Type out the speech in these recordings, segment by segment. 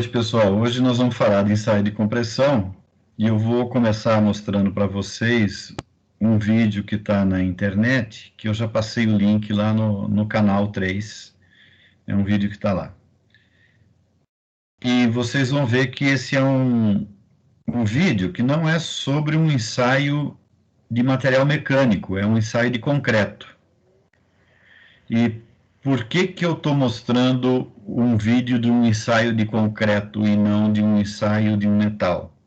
noite, pessoal. Hoje nós vamos falar de ensaio de compressão e eu vou começar mostrando para vocês um vídeo que está na internet, que eu já passei o link lá no canal 3. É um vídeo que está lá. E vocês vão ver que esse é um vídeo que não é sobre um ensaio de material mecânico, é um ensaio de concreto. E por que eu estou mostrando um vídeo de um ensaio de concreto e não de um ensaio de um metal?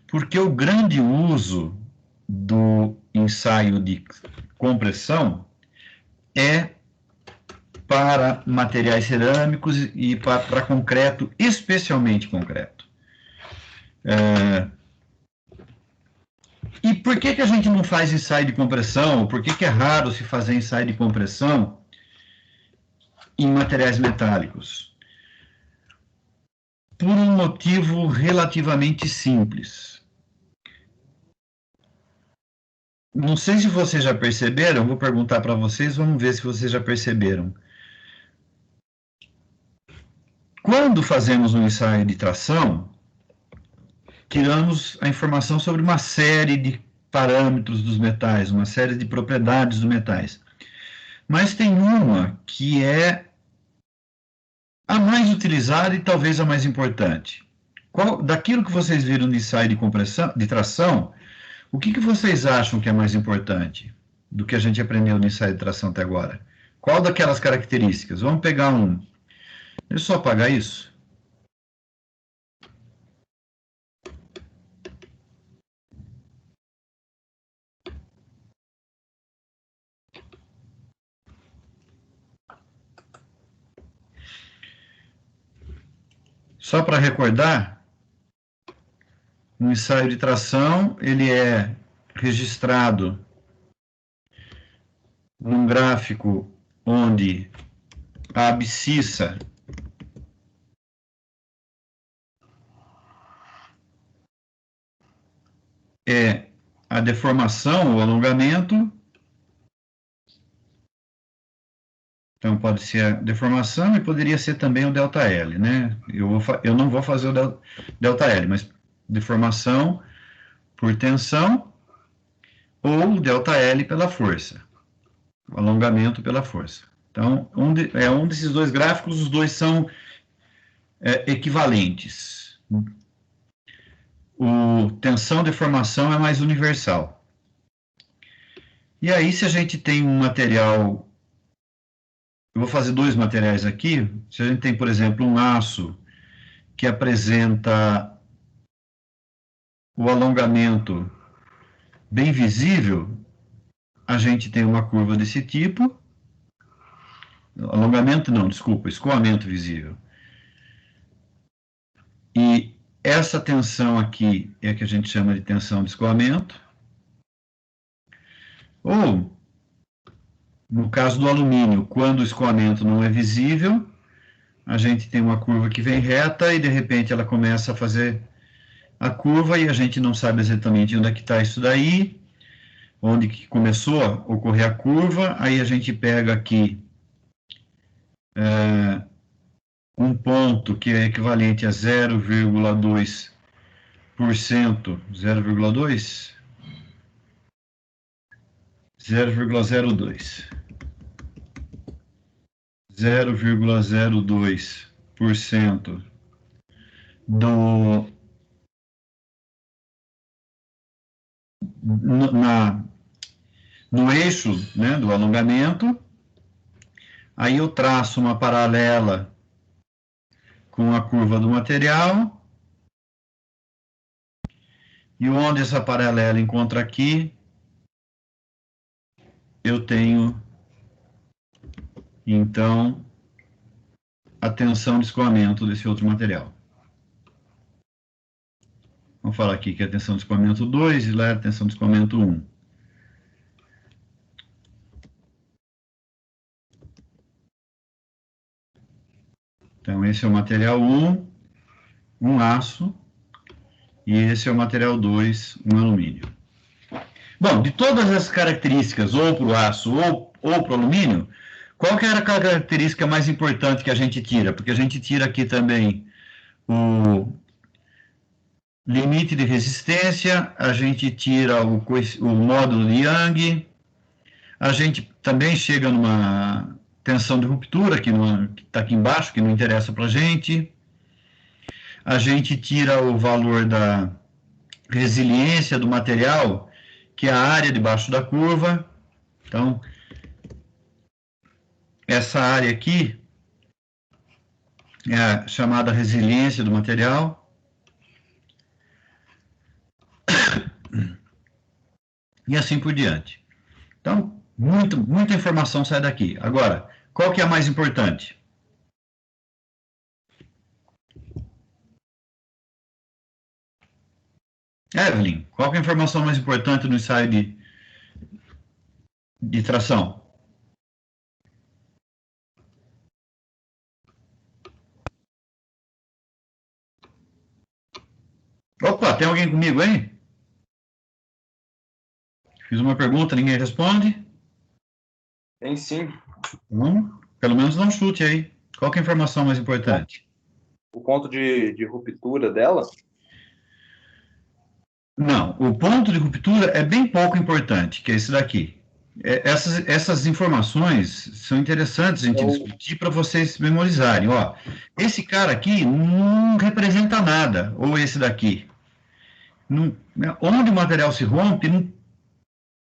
Porque o grande uso do ensaio de compressão é para materiais cerâmicos e para concreto, especialmente concreto. E por que a gente não faz ensaio de compressão? Por que é raro se fazer ensaio de compressão em materiais metálicos? Por um motivo relativamente simples. Não sei se vocês já perceberam, vou perguntar para vocês, vamos ver se vocês já perceberam. Quando fazemos um ensaio de tração, tiramos a informação sobre uma série de parâmetros dos metais, uma série de propriedades dos metais. Mas tem uma que é a mais utilizada e talvez a mais importante. Daquilo que vocês viram de ensaio de compressão, de tração, o que vocês acham que é mais importante do que a gente aprendeu no ensaio de tração até agora? Qual daquelas características? Vamos pegar um. Deixa eu só apagar isso. Só para recordar, o ensaio de tração ele é registrado num gráfico onde a abscissa é a deformação, o alongamento. Então, pode ser a deformação e poderia ser também o ΔL, né? Eu não vou fazer o ΔL, mas deformação por tensão ou ΔL pela força, o alongamento pela força. Então, um desses dois gráficos, os dois são equivalentes. O tensão-deformação é mais universal. E aí, se a gente tem um material... Eu vou fazer dois materiais aqui. Se a gente tem, por exemplo, um aço que apresenta o alongamento bem visível, a gente tem uma curva desse tipo. Alongamento não, desculpa, escoamento visível. E essa tensão aqui é a que a gente chama de tensão de escoamento. Ou, no caso do alumínio, quando o escoamento não é visível, a gente tem uma curva que vem reta e, de repente, ela começa a fazer a curva e a gente não sabe exatamente onde é que está isso daí, onde que começou a ocorrer a curva. Aí a gente pega aqui um ponto que é equivalente a 0,2%, 0,2%, 0,02% no eixo, né, do alongamento. Aí eu traço uma paralela com a curva do material. E onde essa paralela encontra aqui, eu tenho, então, a tensão de escoamento desse outro material. Vamos falar aqui que é a tensão de escoamento 2 e lá é a tensão de escoamento 1. Então, esse é o material 1, um aço, e esse é o material 2, um alumínio. Bom, de todas as características, ou para o aço ou para o alumínio, qual que era a característica mais importante que a gente tira? Porque a gente tira aqui também o limite de resistência, a gente tira o módulo de Young, a gente também chega numa tensão de ruptura, que está aqui embaixo, que não interessa para a gente. A gente tira o valor da resiliência do material, que é a área debaixo da curva. Então, essa área aqui é a chamada resiliência do material. E assim por diante. Então, muita informação sai daqui. Agora, qual que é a mais importante? Evelyn, qual que é a informação mais importante no ensaio de tração? Opa, tem alguém comigo, hein? Fiz uma pergunta, ninguém responde? Tem sim. Pelo menos dá um chute aí. Qual que é a informação mais importante? O ponto de ruptura dela? Não, o ponto de ruptura é bem pouco importante, que é esse daqui. Essas informações são interessantes a gente discutir para vocês memorizarem. Ó, esse cara aqui não representa nada, ou esse daqui. Não, onde o material se rompe,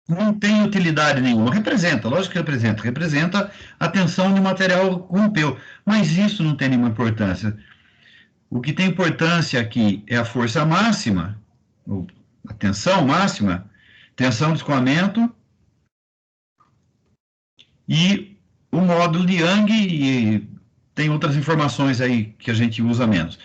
não tem utilidade nenhuma. Representa, lógico que representa. Representa a tensão do material rompeu. Mas isso não tem nenhuma importância. O que tem importância aqui é a força máxima, a tensão máxima, tensão de escoamento e o módulo de Young, e tem outras informações aí que a gente usa menos.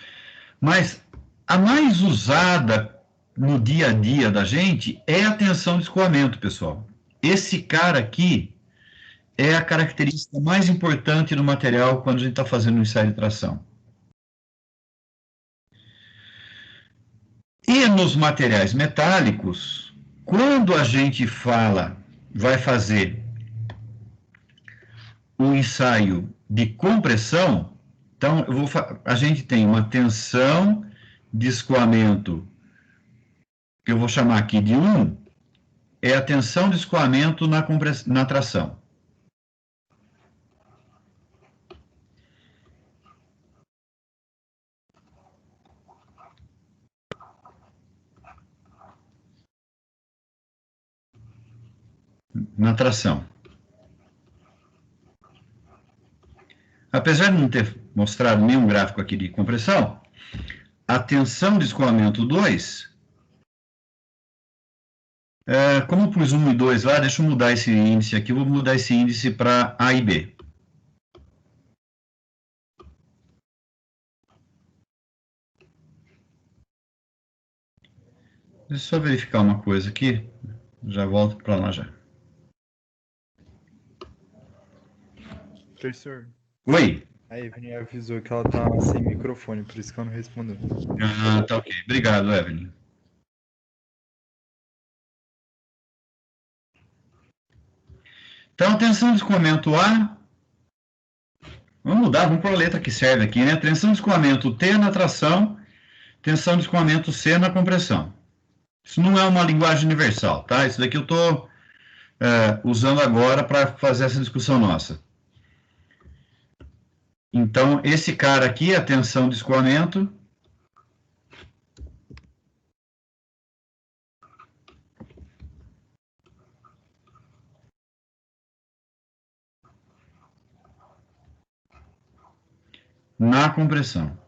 Mas a mais usada no dia a dia da gente é a tensão de escoamento, pessoal. Esse cara aqui é a característica mais importante do material quando a gente está fazendo um ensaio de tração. E nos materiais metálicos, quando a gente vai fazer um ensaio de compressão, então a gente tem uma tensão de escoamento, que eu vou chamar aqui de 1, é a tensão de escoamento na tração. Na tração. Apesar de não ter mostrado nenhum gráfico aqui de compressão, a tensão de escoamento 2, como eu pus 1 e 2 lá, deixa eu mudar esse índice aqui, vou mudar esse índice para A e B. Deixa eu só verificar uma coisa aqui, já volto para lá já. Professor, Oi. a Evelyn avisou que ela tá sem microfone, por isso que ela não respondeu. Ah, tá ok. Obrigado, Evelyn. Então, tensão de escoamento A. Vamos mudar, vamos para a letra que serve aqui, né? Tensão de escoamento T na tração, tensão de escoamento C na compressão. Isso não é uma linguagem universal, tá? Isso daqui eu estou usando agora para fazer essa discussão nossa. Então, esse cara aqui, a tensão de escoamento, na compressão.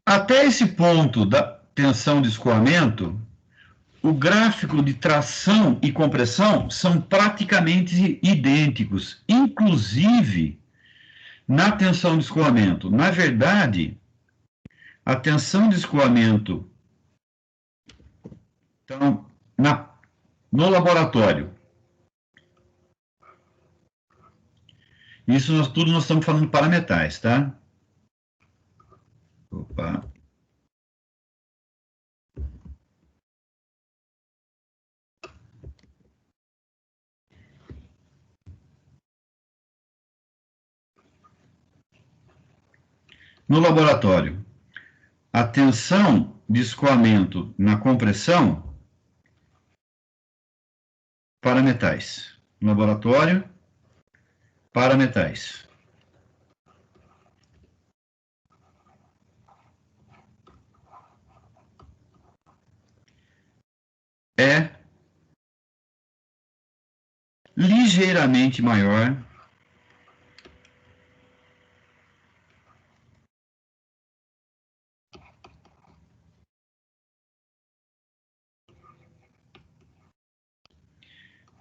Até esse ponto da tensão de escoamento, o gráfico de tração e compressão são praticamente idênticos, inclusive na tensão de escoamento. Na verdade, a tensão de escoamento, então, no laboratório, isso tudo nós estamos falando de parametais, tá? Opa. No laboratório, a tensão de escoamento na compressão para metais. No laboratório, para metais. É ligeiramente maior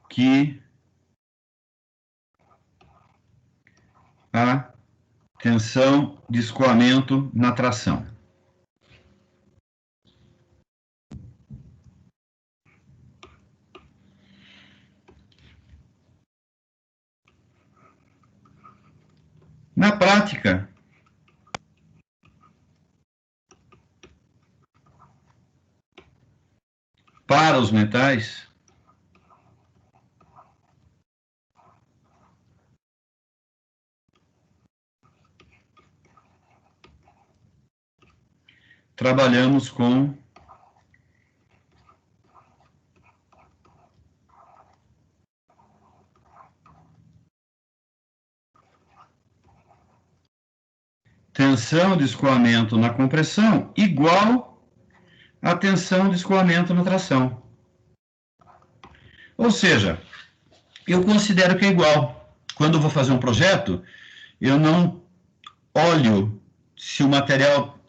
que a tensão de escoamento na tração. Na prática, para os metais, trabalhamos com tensão de escoamento na compressão igual a tensão de escoamento na tração. Ou seja, eu considero que é igual. Quando eu vou fazer um projeto, eu não olho se o material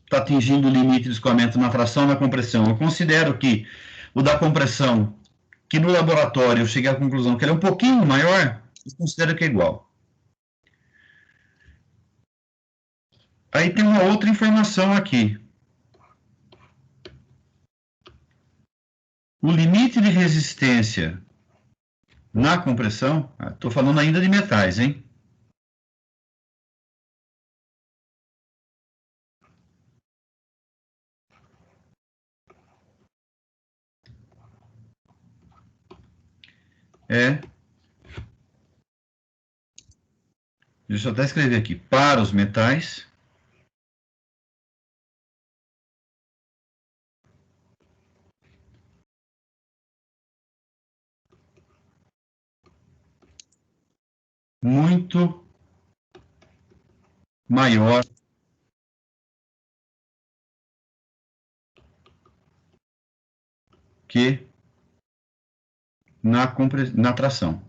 está atingindo o limite de escoamento na tração ou na compressão. Eu considero que o da compressão, que no laboratório eu cheguei à conclusão que ele é um pouquinho maior, eu considero que é igual. Aí tem uma outra informação aqui. O limite de resistência na compressão, estou falando ainda de metais, hein? Deixa eu até escrever aqui, para os metais, muito maior que na tração.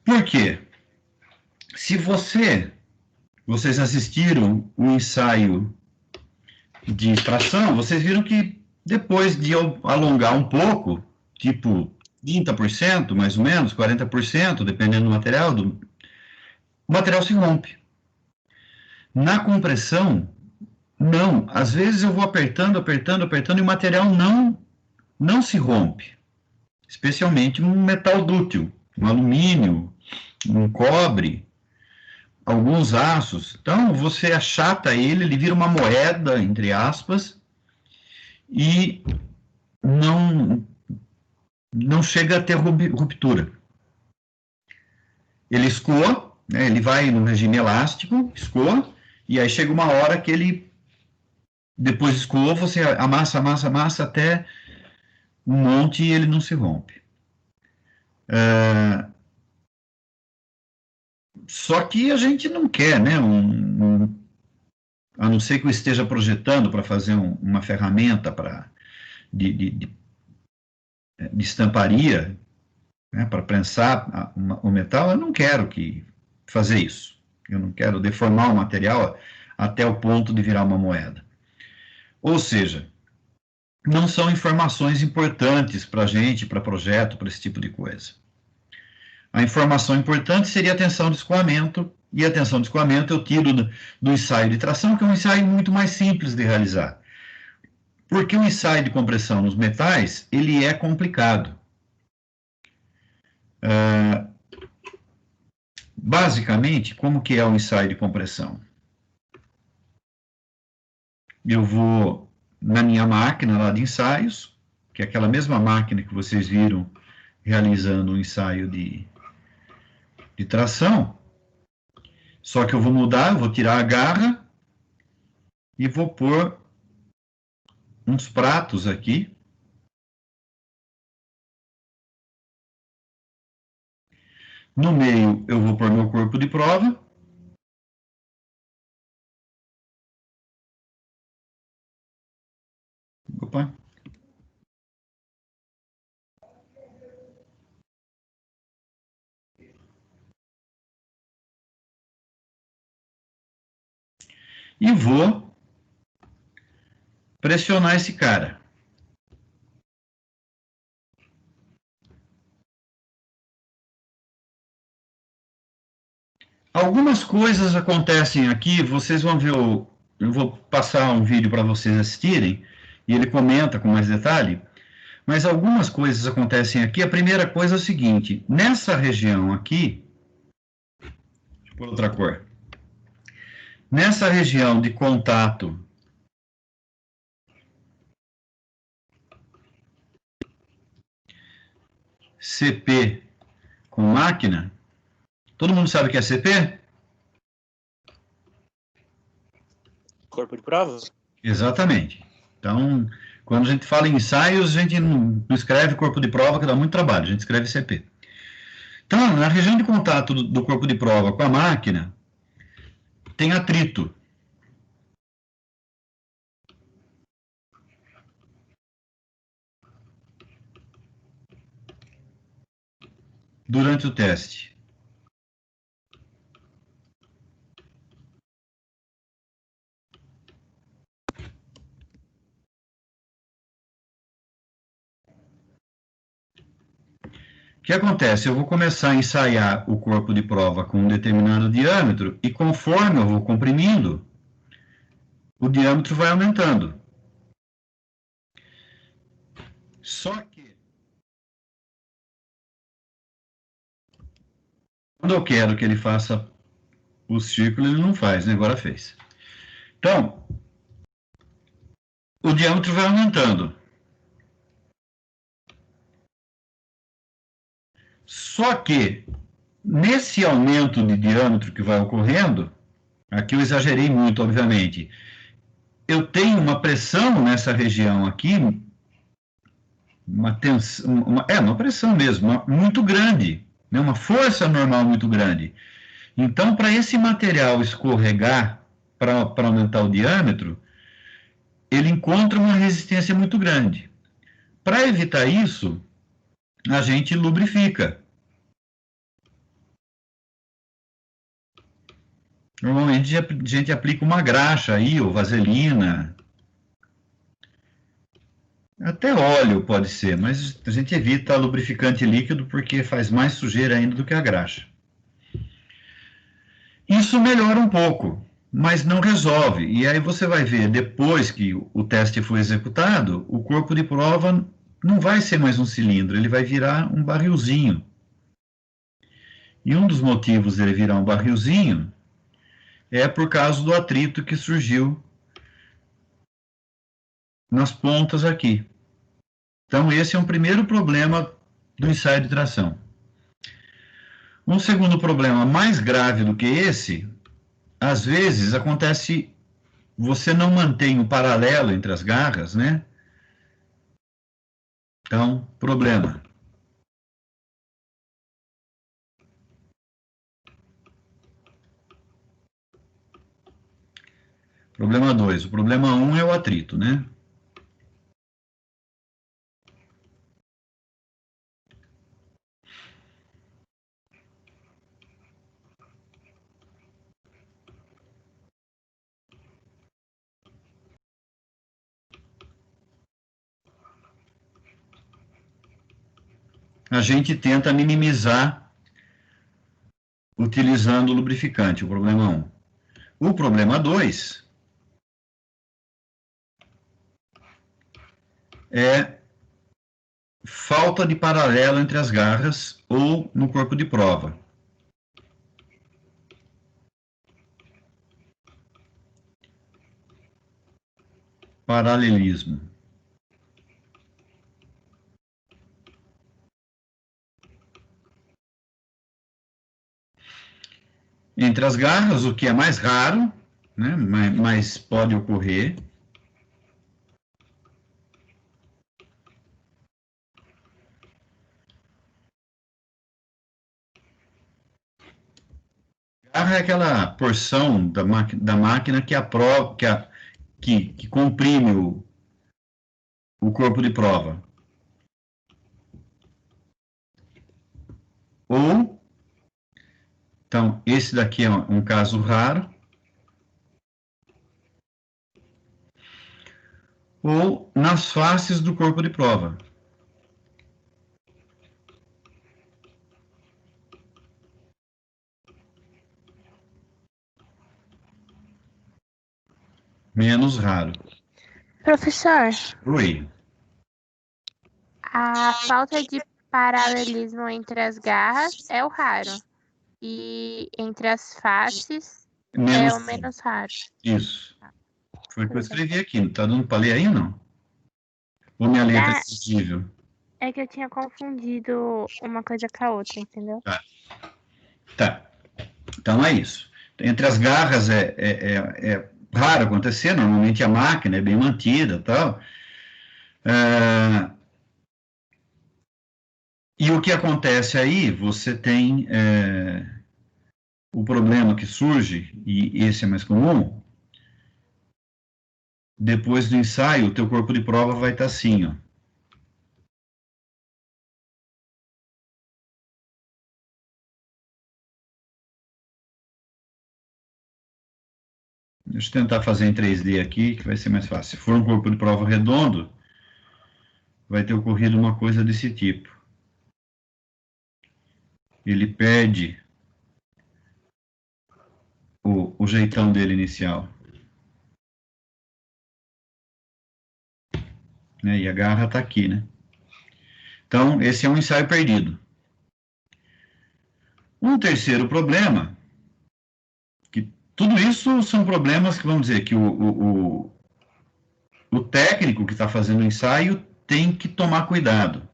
Por quê? Se vocês assistiram o ensaio de tração, vocês viram que depois de eu alongar um pouco, tipo 30%, mais ou menos, 40%, dependendo do material, o material se rompe. Na compressão, não. Às vezes eu vou apertando, apertando, apertando e o material não se rompe. Especialmente um metal dúctil, um alumínio, um cobre, alguns aços. Então, você achata ele vira uma moeda, entre aspas, e não chega a ter ruptura. Ele escoa, né, ele vai no regime elástico, escoa, e aí chega uma hora que ele, depois de escoa, você amassa, amassa, amassa até um monte e ele não se rompe. Só que a gente não quer, né, a não ser que eu esteja projetando para fazer uma ferramenta de estamparia, né, para prensar o metal, eu não quero fazer isso. Eu não quero deformar o material até o ponto de virar uma moeda. Ou seja, não são informações importantes para a gente, para projeto, para esse tipo de coisa. A informação importante seria a tensão de escoamento, e a tensão de escoamento eu tiro do ensaio de tração, que é um ensaio muito mais simples de realizar. Porque o ensaio de compressão nos metais, ele é complicado. Basicamente, como que é o ensaio de compressão? Eu vou na minha máquina lá de ensaios, que é aquela mesma máquina que vocês viram realizando um ensaio de tração, só que eu vou mudar, eu vou tirar a garra e vou pôr uns pratos aqui. No meio eu vou pôr meu corpo de prova. Opa. E vou pressionar esse cara. Algumas coisas acontecem aqui, vocês vão ver, eu vou passar um vídeo para vocês assistirem, e ele comenta com mais detalhe, mas algumas coisas acontecem aqui. A primeira coisa é o seguinte, nessa região aqui, deixa eu pôr outra cor, nessa região de contato CP com máquina, todo mundo sabe o que é CP? Corpo de prova? Exatamente. Então, quando a gente fala em ensaios, a gente não escreve corpo de prova, que dá muito trabalho, a gente escreve CP. Então, na região de contato do corpo de prova com a máquina, tem atrito. Durante o teste. O que acontece? Eu vou começar a ensaiar o corpo de prova com um determinado diâmetro e conforme eu vou comprimindo, o diâmetro vai aumentando. Só que, quando eu quero que ele faça o círculo, ele não faz, né? Agora fez. Então, o diâmetro vai aumentando. Só que, nesse aumento de diâmetro que vai ocorrendo, aqui eu exagerei muito, obviamente, eu tenho uma pressão nessa região aqui, uma tensão, uma pressão mesmo, muito grande, né? Uma força normal muito grande. Então, para esse material escorregar, para aumentar o diâmetro, ele encontra uma resistência muito grande. Para evitar isso, a gente lubrifica. Normalmente a gente aplica uma graxa aí, ou vaselina. Até óleo pode ser, mas a gente evita lubrificante líquido porque faz mais sujeira ainda do que a graxa. Isso melhora um pouco, mas não resolve. E aí você vai ver, depois que o teste foi executado, o corpo de prova não vai ser mais um cilindro, ele vai virar um barrilzinho. E um dos motivos dele virar um barrilzinho é por causa do atrito que surgiu nas pontas aqui. Então, esse é um primeiro problema do ensaio de tração. Um segundo problema mais grave do que esse, às vezes acontece, você não mantém o paralelo entre as garras, né? Então, problema. Problema 2. O problema 1 é o atrito, né? A gente tenta minimizar utilizando o lubrificante, o problema 1. O problema 2 é falta de paralelo entre as garras ou no corpo de prova. Paralelismo. entre as garras, o que é mais raro, né, mas pode ocorrer. Garra é aquela porção da máquina que aprova, que comprime o corpo de prova. Ou, então, esse daqui é um caso raro. Ou nas faces do corpo de prova. Menos raro. Professor, Oi. a falta de paralelismo entre as garras é o raro. E entre as faces é o menos raro. Isso. Foi o que eu escrevi aqui. Não está dando para ler aí, não? Ou minha letra é visível? É que eu tinha confundido uma coisa com a outra, entendeu? Tá. Então é isso. Entre as garras é raro acontecer, normalmente a máquina é bem mantida e tal. E o que acontece aí, você tem o problema que surge, e esse é mais comum, depois do ensaio, o teu corpo de prova vai estar assim, ó. Deixa eu tentar fazer em 3D aqui, que vai ser mais fácil. Se for um corpo de prova redondo, vai ter ocorrido uma coisa desse tipo. Ele perde o jeitão dele inicial. Né? E a garra está aqui, né? Então, esse é um ensaio perdido. Um terceiro problema, que tudo isso são problemas que, vamos dizer, que o técnico que está fazendo o ensaio tem que tomar cuidado.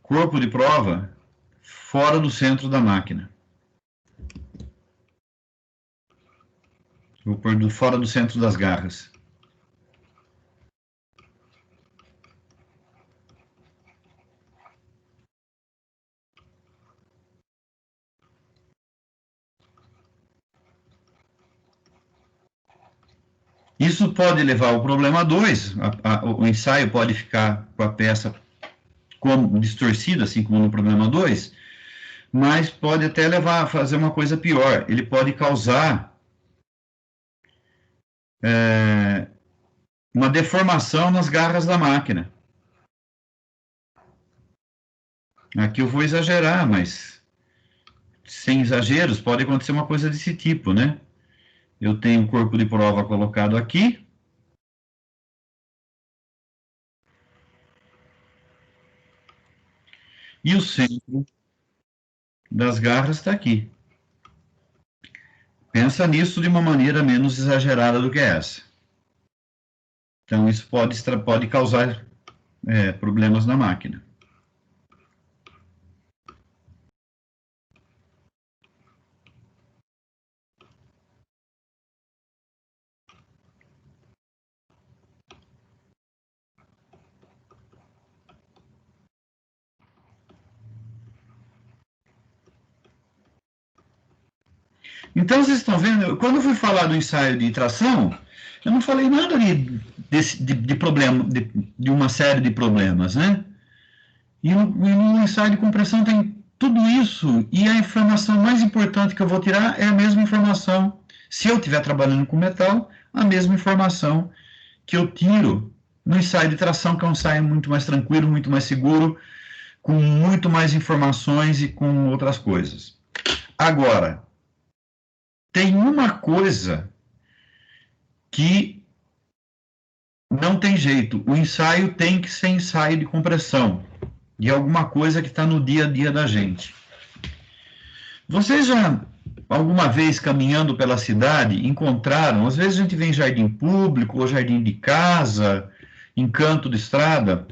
Corpo de prova fora do centro da máquina. Vou pôr fora do centro das garras. Isso pode levar ao problema 2, o ensaio pode ficar com a peça distorcida, assim como no problema 2, mas pode até levar a fazer uma coisa pior, ele pode causar uma deformação nas garras da máquina. Aqui eu vou exagerar, mas sem exageros, pode acontecer uma coisa desse tipo, né? Eu tenho o corpo de prova colocado aqui. E o centro das garras está aqui. Pensa nisso de uma maneira menos exagerada do que essa. Então, isso pode causar problemas na máquina. Então, vocês estão vendo, quando eu fui falar do ensaio de tração, eu não falei nada de problema, de uma série de problemas, né? E no ensaio de compressão tem tudo isso, e a informação mais importante que eu vou tirar é a mesma informação, se eu estiver trabalhando com metal, a mesma informação que eu tiro no ensaio de tração, que é um ensaio muito mais tranquilo, muito mais seguro, com muito mais informações e com outras coisas. Agora, tem uma coisa que não tem jeito, o ensaio tem que ser ensaio de compressão, de alguma coisa que está no dia a dia da gente. Vocês já alguma vez caminhando pela cidade, encontraram, às vezes a gente vê em jardim público ou jardim de casa, em canto de estrada,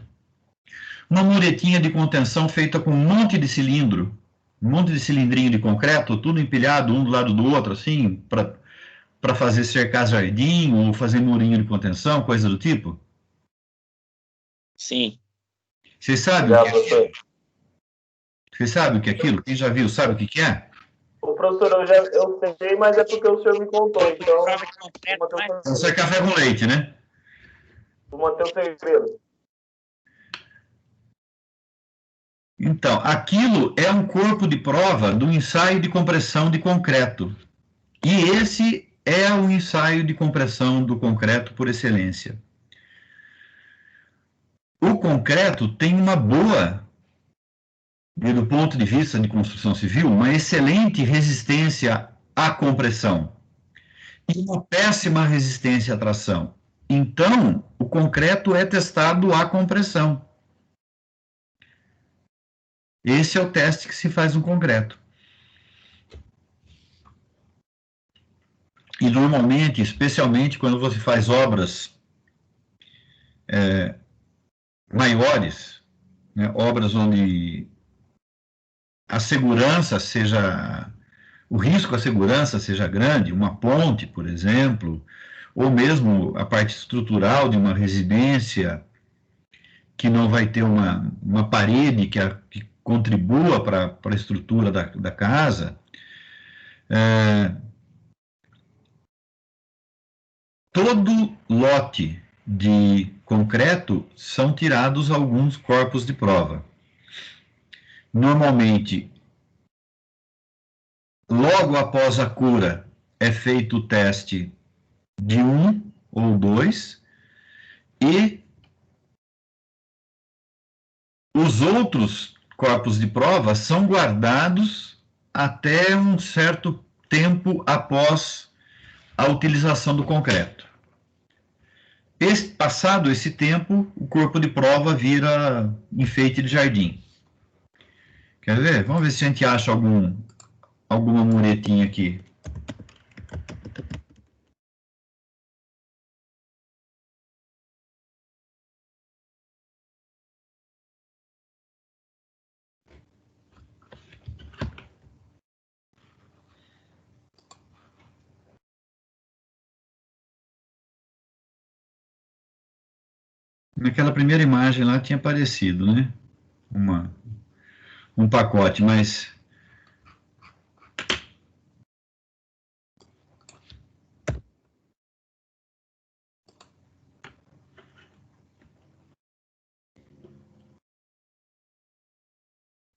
uma muretinha de contenção feita com um monte de cilindro, um monte de cilindrinho de concreto, tudo empilhado um do lado do outro, assim, para fazer cercar jardim ou fazer murinho de contenção, coisa do tipo? Sim. Vocês sabem Já, o que é aquilo? professor. Vocês sabem o que é aquilo? Quem já viu sabe o que é? O professor, eu sei, mas é porque o senhor me contou, então Prova de concreto, né? Isso é café com leite, né? vou manter o segredo. Então, aquilo é um corpo de prova do ensaio de compressão de concreto. E esse é o ensaio de compressão do concreto por excelência. O concreto tem uma boa, do ponto de vista de construção civil, uma excelente resistência à compressão e uma péssima resistência à tração. Então, o concreto é testado à compressão. Esse é o teste que se faz no concreto. E normalmente, especialmente quando você faz obras maiores, né, obras onde a segurança seja, o risco à segurança seja grande, uma ponte, por exemplo, ou mesmo a parte estrutural de uma residência que não vai ter uma parede que contribua para a estrutura da casa, todo lote de concreto são tirados alguns corpos de prova. Normalmente, logo após a cura, é feito o teste de 1 ou 2, e os outros corpos de prova são guardados até um certo tempo após a utilização do concreto. Passado esse tempo, o corpo de prova vira enfeite de jardim. Quer ver? Vamos ver se a gente acha alguma muretinha aqui. Naquela primeira imagem lá tinha aparecido, né? Um pacote, mas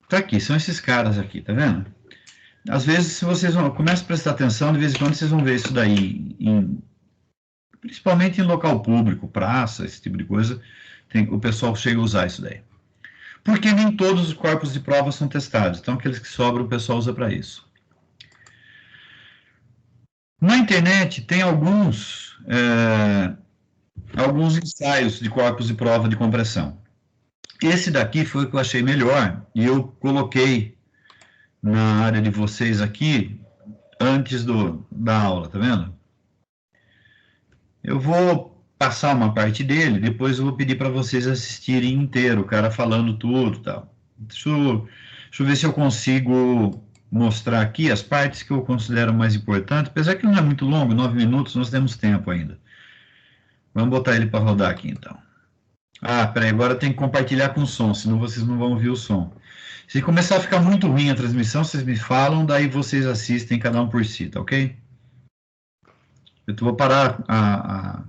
tá aqui, são esses caras aqui, tá vendo? Às vezes, se vocês começam a prestar atenção, de vez em quando vocês vão ver isso daí, principalmente em local público, praça, esse tipo de coisa, o pessoal chega a usar isso daí. Porque nem todos os corpos de prova são testados, então aqueles que sobram o pessoal usa para isso. Na internet tem alguns ensaios de corpos de prova de compressão. Esse daqui foi o que eu achei melhor, e eu coloquei na área de vocês aqui, antes da aula, tá vendo? Eu vou passar uma parte dele, depois eu vou pedir para vocês assistirem inteiro, o cara falando tudo e tal. Deixa eu ver se eu consigo mostrar aqui as partes que eu considero mais importantes, apesar que não é muito longo, 9 minutos, nós temos tempo ainda. Vamos botar ele para rodar aqui, então. Ah, peraí, agora tem que compartilhar com o som, senão vocês não vão ouvir o som. Se começar a ficar muito ruim a transmissão, vocês me falam, daí vocês assistem cada um por si, tá ok? Eu vou parar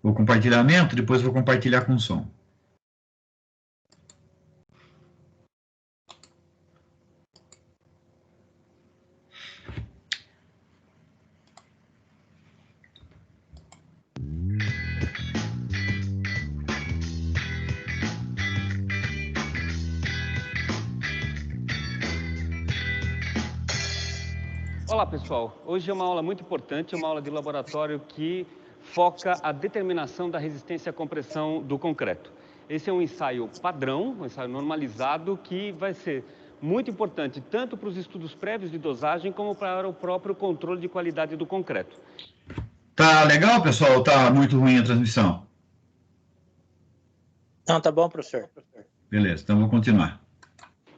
o compartilhamento, depois vou compartilhar com o som. Olá, pessoal. Hoje é uma aula muito importante, uma aula de laboratório que foca a determinação da resistência à compressão do concreto. Esse é um ensaio padrão, um ensaio normalizado, que vai ser muito importante, tanto para os estudos prévios de dosagem, como para o próprio controle de qualidade do concreto. Tá legal, pessoal? Tá muito ruim a transmissão? Não, tá bom, professor. Beleza, então vou continuar.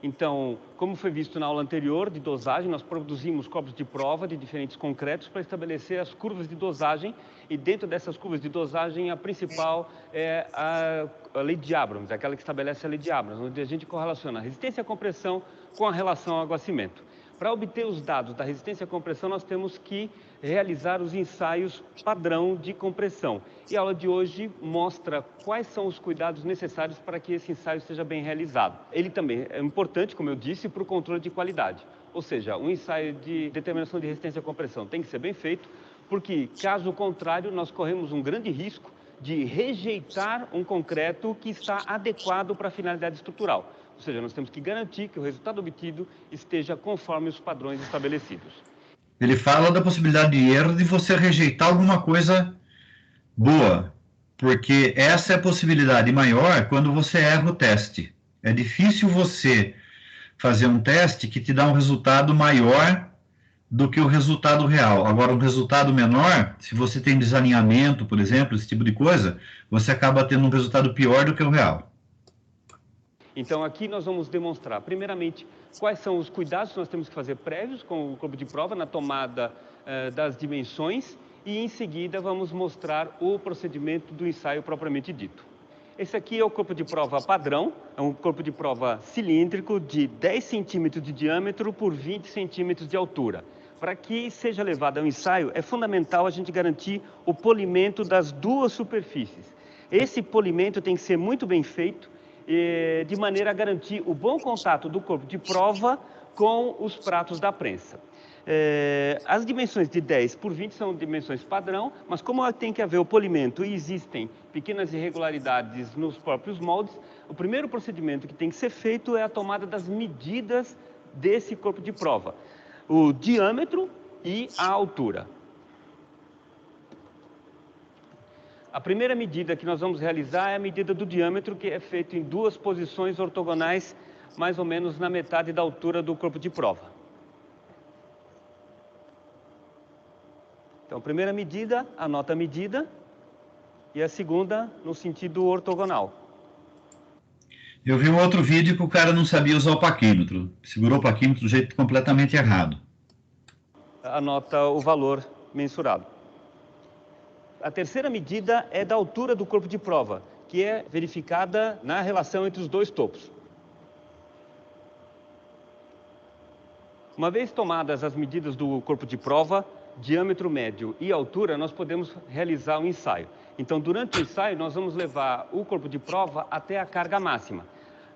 Então, como foi visto na aula anterior de dosagem, nós produzimos copos de prova de diferentes concretos para estabelecer as curvas de dosagem, e dentro dessas curvas de dosagem, a principal é a lei de Abrams, aquela que estabelece a lei de Abrams, onde a gente correlaciona a resistência à compressão com a relação ao aguacimento. Para obter os dados da resistência à compressão, nós temos que realizar os ensaios padrão de compressão. E a aula de hoje mostra quais são os cuidados necessários para que esse ensaio seja bem realizado. Ele também é importante, como eu disse, para o controle de qualidade. Ou seja, um ensaio de determinação de resistência à compressão tem que ser bem feito, porque, caso contrário, nós corremos um grande risco de rejeitar um concreto que está adequado para a finalidade estrutural. Ou seja, nós temos que garantir que o resultado obtido esteja conforme os padrões estabelecidos. Ele fala da possibilidade de erro de você rejeitar alguma coisa boa, porque essa é a possibilidade maior quando você erra o teste. É difícil você fazer um teste que te dá um resultado maior do que o resultado real. Agora, um resultado menor, se você tem desalinhamento, por exemplo, esse tipo de coisa, você acaba tendo um resultado pior do que o real. Então, aqui nós vamos demonstrar, primeiramente, quais são os cuidados que nós temos que fazer prévios com o corpo de prova na tomada das dimensões, e, em seguida, vamos mostrar o procedimento do ensaio propriamente dito. Esse aqui é o corpo de prova padrão, é um corpo de prova cilíndrico de 10 centímetros de diâmetro por 20 centímetros de altura. Para que seja levado ao ensaio, é fundamental a gente garantir o polimento das duas superfícies. Esse polimento tem que ser muito bem feito, de maneira a garantir o bom contato do corpo de prova com os pratos da prensa. As dimensões de 10 por 20 são dimensões padrão, mas como tem que haver o polimento e existem pequenas irregularidades nos próprios moldes, o primeiro procedimento que tem que ser feito é a tomada das medidas desse corpo de prova, o diâmetro e a altura. A primeira medida que nós vamos realizar é a medida do diâmetro, que é feita em duas posições ortogonais, mais ou menos na metade da altura do corpo de prova. Então, a primeira medida, anota a medida, e a segunda no sentido ortogonal. Eu vi um outro vídeo que o cara não sabia usar o paquímetro, segurou o paquímetro do jeito completamente errado. Anota o valor mensurado. A terceira medida é da altura do corpo de prova, que é verificada na relação entre os dois topos. Uma vez tomadas as medidas do corpo de prova, diâmetro médio e altura, nós podemos realizar o ensaio. Então, durante o ensaio, nós vamos levar o corpo de prova até a carga máxima.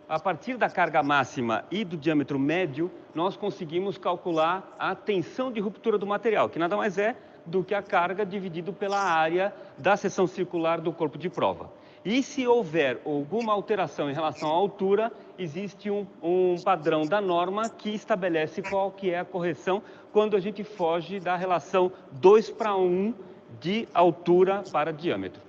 A partir da carga máxima e do diâmetro médio, nós conseguimos calcular a tensão de ruptura do material, que nada mais é do que a carga dividido pela área da seção circular do corpo de prova. E se houver alguma alteração em relação à altura, existe um padrão da norma que estabelece qual que é a correção quando a gente foge da relação 2:1 de altura para diâmetro.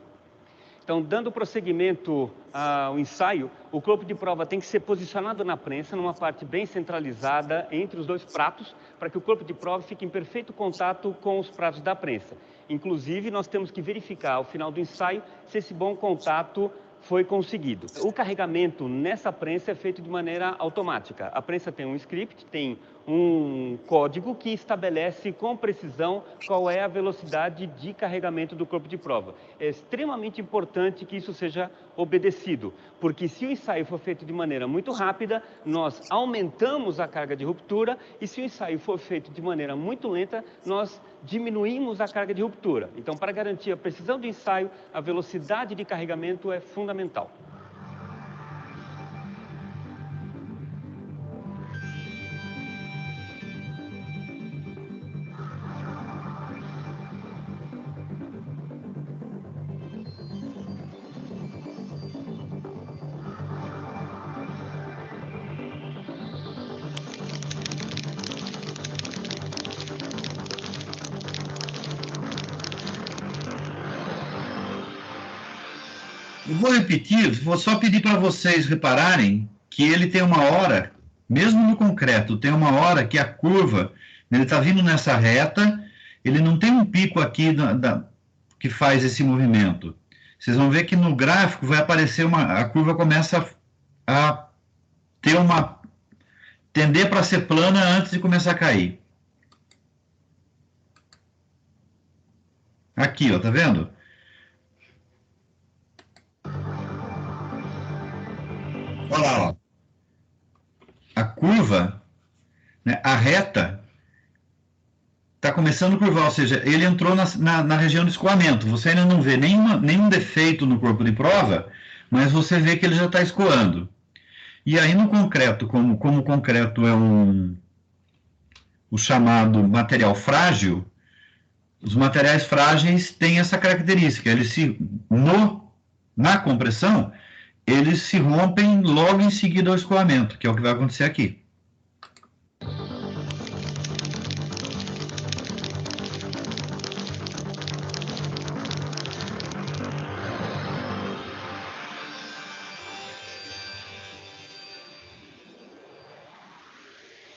Então, dando prosseguimento ao ensaio, o corpo de prova tem que ser posicionado na prensa, numa parte bem centralizada entre os dois pratos, para que o corpo de prova fique em perfeito contato com os pratos da prensa. Inclusive, nós temos que verificar, ao final do ensaio, se esse bom contato foi conseguido. O carregamento nessa prensa é feito de maneira automática. A prensa tem um script, tem um código que estabelece com precisão qual é a velocidade de carregamento do corpo de prova. É extremamente importante que isso seja obedecido, porque se o ensaio for feito de maneira muito rápida, nós aumentamos a carga de ruptura, e se o ensaio for feito de maneira muito lenta, nós diminuímos a carga de ruptura. Então, para garantir a precisão do ensaio, a velocidade de carregamento é fundamental. Eu vou repetir, vou só pedir para vocês repararem que ele tem uma hora Mesmo no concreto, tem uma hora que a curva, ele está vindo nessa reta, ele não tem um pico aqui que faz esse movimento. Vocês vão ver que no gráfico vai aparecer a curva começa a ter tender para ser plana antes de começar a cair. Aqui, ó, tá vendo? Olha lá, ó. A curva, né, a reta, está começando a curvar, ou seja, ele entrou na região de escoamento. Você ainda não vê nenhum defeito no corpo de prova, mas você vê que ele já está escoando. E aí no concreto, como o concreto é o chamado material frágil, os materiais frágeis têm essa característica, na compressão, eles se rompem logo em seguida ao escoamento, que é o que vai acontecer aqui.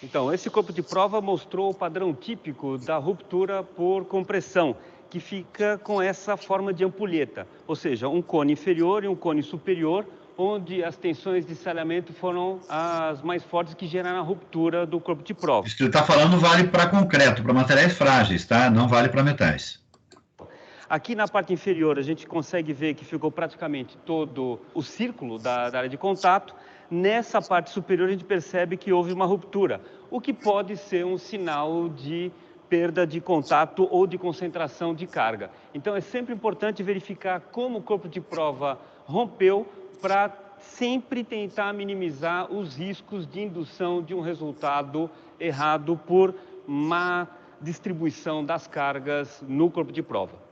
Então, esse corpo de prova mostrou o padrão típico da ruptura por compressão, que fica com essa forma de ampulheta, ou seja, um cone inferior e um cone superior, onde as tensões de salhamento foram as mais fortes que geraram a ruptura do corpo de prova. Isso que ele está falando vale para concreto, para materiais frágeis, tá? Não vale para metais. Aqui na parte inferior a gente consegue ver que ficou praticamente todo o círculo da área de contato. Nessa parte superior a gente percebe que houve uma ruptura, o que pode ser um sinal de perda de contato ou de concentração de carga. Então é sempre importante verificar como o corpo de prova rompeu para sempre tentar minimizar os riscos de indução de um resultado errado por má distribuição das cargas no corpo de prova.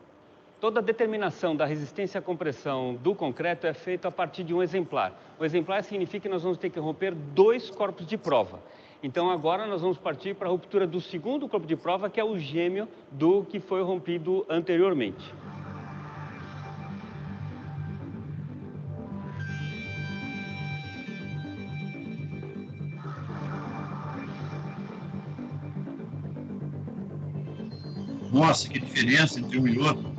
Toda a determinação da resistência à compressão do concreto é feita a partir de um exemplar. O exemplar significa que nós vamos ter que romper 2 corpos de prova. Então agora nós vamos partir para a ruptura do segundo corpo de prova, que é o gêmeo do que foi rompido anteriormente. Nossa, que diferença entre um e outro.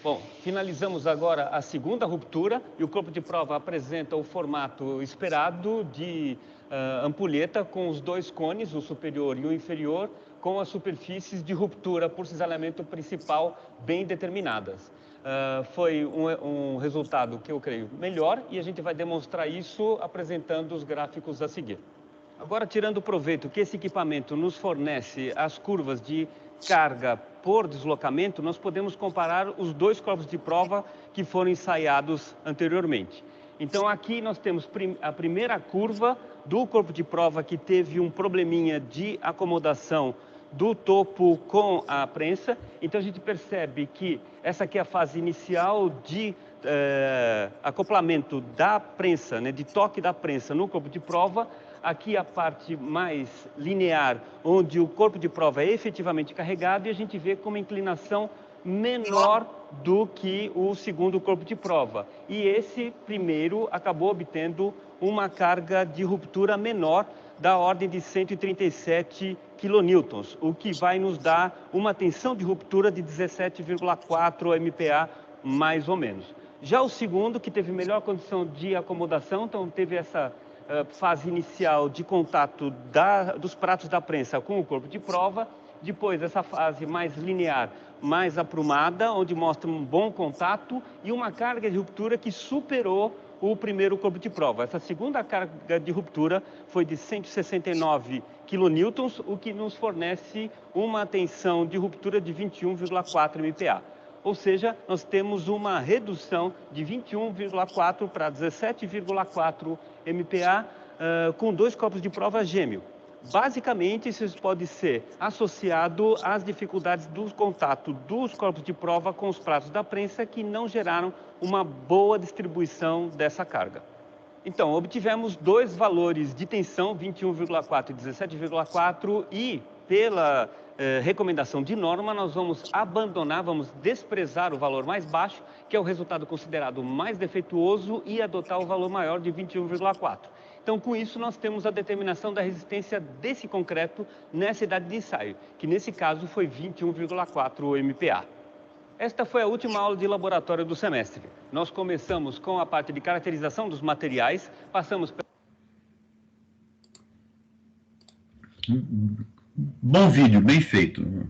Bom, finalizamos agora a segunda ruptura e o corpo de prova apresenta o formato esperado de ampulheta com os 2 cones, o superior e o inferior, com as superfícies de ruptura por cisalhamento principal bem determinadas. Foi um resultado que eu creio melhor e a gente vai demonstrar isso apresentando os gráficos a seguir. Agora, tirando proveito que esse equipamento nos fornece as curvas de carga por deslocamento, nós podemos comparar os 2 corpos de prova que foram ensaiados anteriormente. Então aqui nós temos a primeira curva do corpo de prova que teve um probleminha de acomodação do topo com a prensa. Então a gente percebe que essa aqui é a fase inicial de acoplamento da prensa, né, de toque da prensa no corpo de prova. Aqui a parte mais linear, onde o corpo de prova é efetivamente carregado e a gente vê com uma inclinação menor do que o segundo corpo de prova. E esse primeiro acabou obtendo uma carga de ruptura menor da ordem de 137 kN, o que vai nos dar uma tensão de ruptura de 17,4 MPa, mais ou menos. Já o segundo, que teve melhor condição de acomodação, então teve essa fase inicial de contato dos pratos da prensa com o corpo de prova, depois essa fase mais linear, mais aprumada, onde mostra um bom contato e uma carga de ruptura que superou o primeiro corpo de prova. Essa segunda carga de ruptura foi de 169 kN, o que nos fornece uma tensão de ruptura de 21,4 MPa. Ou seja, nós temos uma redução de 21,4 para 17,4 MPa com 2 corpos de prova gêmeo. Basicamente, isso pode ser associado às dificuldades do contato dos corpos de prova com os pratos da prensa que não geraram uma boa distribuição dessa carga. Então, obtivemos dois valores de tensão, 21,4 e 17,4, e pela recomendação de norma, nós vamos abandonar, vamos desprezar o valor mais baixo, que é o resultado considerado mais defeituoso, e adotar o valor maior de 21,4. Então, com isso, nós temos a determinação da resistência desse concreto nessa idade de ensaio, que nesse caso foi 21,4 MPa. Esta foi a última aula de laboratório do semestre. Nós começamos com a parte de caracterização dos materiais, passamos... Bom vídeo, bem feito.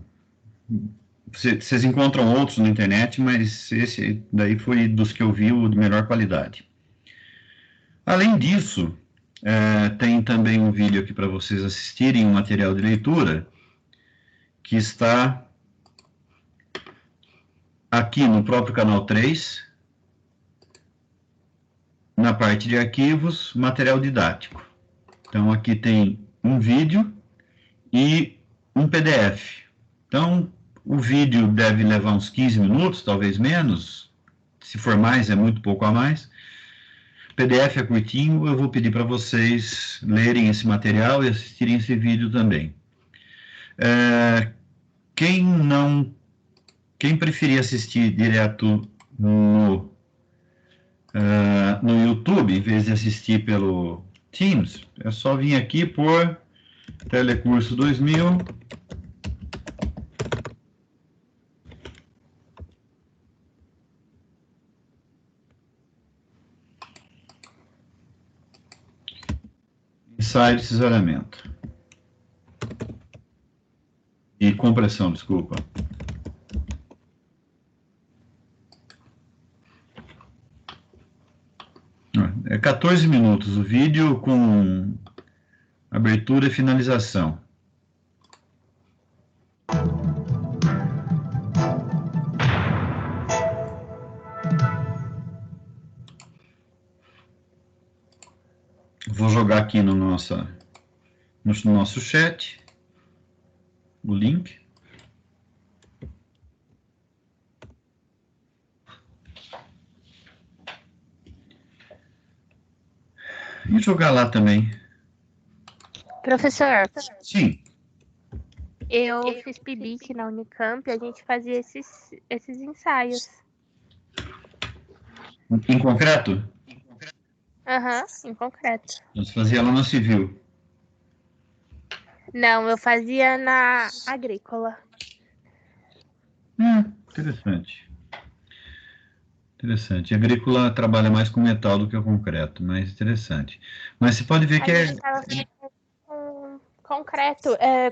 Vocês encontram outros na internet, mas esse daí foi dos que eu vi o de melhor qualidade. Além disso, tem também um vídeo aqui para vocês assistirem, um material de leitura, que está aqui no próprio canal 3, na parte de arquivos, material didático. Então, aqui tem um vídeo e um PDF. Então, o vídeo deve levar uns 15 minutos, talvez menos. Se for mais, é muito pouco a mais. O PDF é curtinho, eu vou pedir para vocês lerem esse material e assistirem esse vídeo também. Quem preferir assistir direto no YouTube, em vez de assistir pelo Teams, é só vir aqui por Telecurso 2000. Ensaio de cisalhamento. E compressão, desculpa. É 14 minutos o vídeo com abertura e finalização. Vou jogar aqui no nosso chat o link. E jogar lá também. Professor, Sim. eu fiz PIBIC na Unicamp e a gente fazia esses ensaios. Em concreto? Aham, em concreto. Você fazia lá na Civil. Não, eu fazia na Agrícola. Interessante. Interessante. A agrícola trabalha mais com metal do que com concreto, mas interessante. Mas você pode ver que A gente tava com concreto,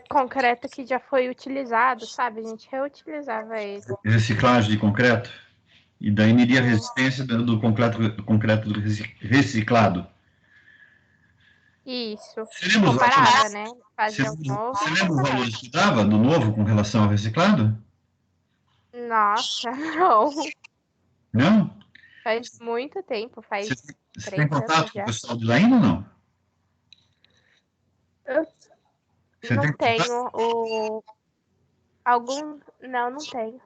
concreto que já foi utilizado, sabe? A gente reutilizava ele. reciclagem de concreto. E daí medir a resistência do concreto reciclado. Isso. Você lembra Comparava, né? Você Fazia o novo. você lembra o valor que dava do novo com relação ao reciclado? Nossa, não. Não? Faz muito tempo, faz Você 3 tem contato anos com já. o pessoal de lá ainda ou não? Você Não tem tenho o... Algum... Não, não tenho.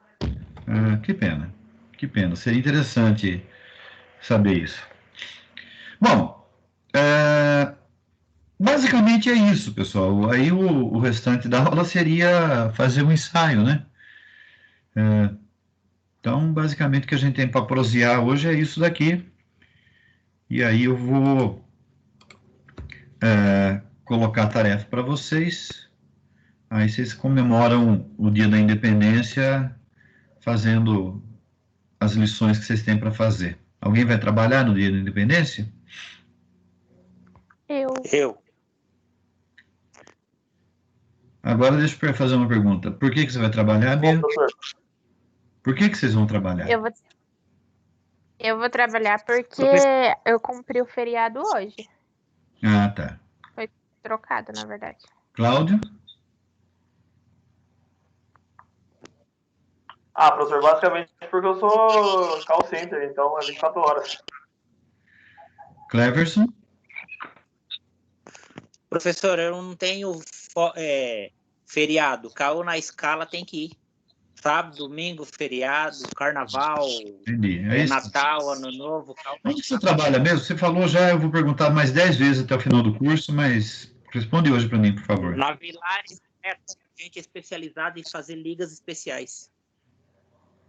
Que pena. Que pena. Seria interessante saber isso. Bom, basicamente é isso, pessoal. Aí o restante da aula seria fazer um ensaio, né? Então, basicamente, o que a gente tem para prosear hoje é isso daqui. E aí eu vou colocar a tarefa para vocês. Aí vocês comemoram o Dia da Independência fazendo as lições que vocês têm para fazer. Alguém vai trabalhar no Dia da Independência? Eu. Agora deixa eu fazer uma pergunta. Por que você vai trabalhar, Bia? Professor, Por que vocês vão trabalhar? Eu vou trabalhar porque eu cumpri o feriado hoje. Ah, tá. Foi trocado, na verdade. Cláudio? professor, basicamente porque eu sou call center, então é 24 horas. Cleverson? Professor, eu não tenho feriado. Caiu na escala, tem que ir. Sábado, domingo, feriado, carnaval, Entendi. É isso. Natal, Ano Novo. Onde você trabalha mesmo? Você falou já, eu vou perguntar mais 10 vezes até o final do curso, mas responde hoje para mim, por favor. Na Vilares, a gente é especializado em fazer ligas especiais.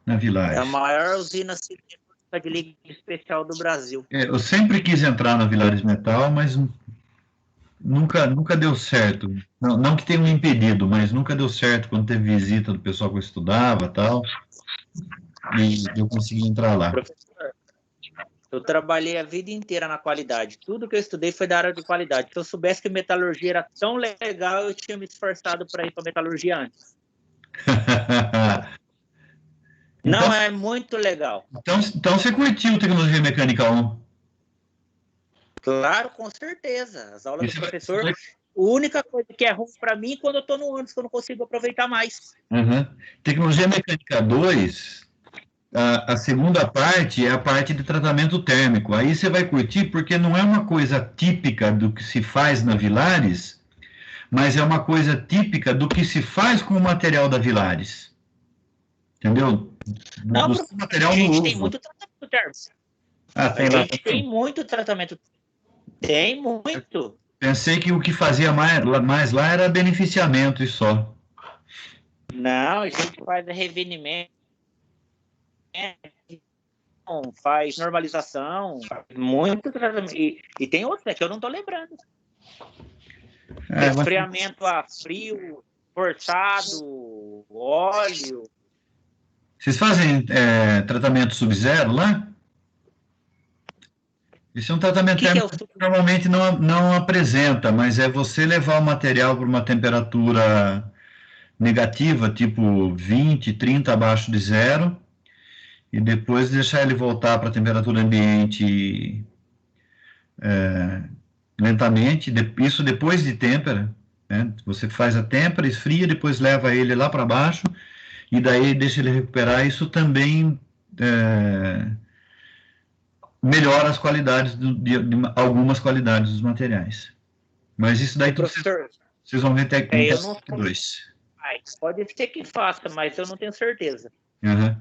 Na Vilares. É a maior usina siderúrgica de liga especial do Brasil. Eu sempre quis entrar na Vilares Metal, mas nunca deu certo. Não que tenha me impedido, mas nunca deu certo quando teve visita do pessoal que eu estudava e tal. E eu consegui entrar lá. Professor, eu trabalhei a vida inteira na qualidade. Tudo que eu estudei foi da área de qualidade. Se eu soubesse que metalurgia era tão legal, eu tinha me esforçado para ir para metalurgia antes. Não, Então, é muito legal. então você curtiu Tecnologia Mecânica 1? Claro, com certeza. As aulas Isso do vai- professor, a única coisa que é ruim para mim é quando eu estou no ônibus, que eu não consigo aproveitar mais. Uhum. Tecnologia Mecânica 2, a segunda parte é a parte de tratamento térmico. Aí você vai curtir porque não é uma coisa típica do que se faz na Vilares, mas é uma coisa típica do que se faz com o material da Vilares. Entendeu? Não, Do professor, material a gente no tem uso. muito tratamento térmico. Ah, A tem lá gente tem também. muito tratamento. Tem muito. Pensei que o que fazia mais lá era beneficiamento e só. Não, a gente faz revenimento, faz normalização, muito tratamento. E tem outros que eu não estou lembrando. Resfriamento a frio, forçado, óleo. Vocês fazem tratamento sub-zero lá? Esse é um tratamento Que é térmico que normalmente não apresenta, mas é você levar o material para uma temperatura negativa, tipo 20, 30 abaixo de zero, e depois deixar ele voltar para a temperatura ambiente lentamente, isso depois de têmpera, né? Você faz a têmpera, esfria, depois leva ele lá para baixo, e daí deixa ele recuperar. Isso também melhora as qualidades, de algumas qualidades dos materiais. Mas isso daí tudo vocês vão ver técnica 2. Pode ser que faça, mas eu não tenho certeza. Uhum.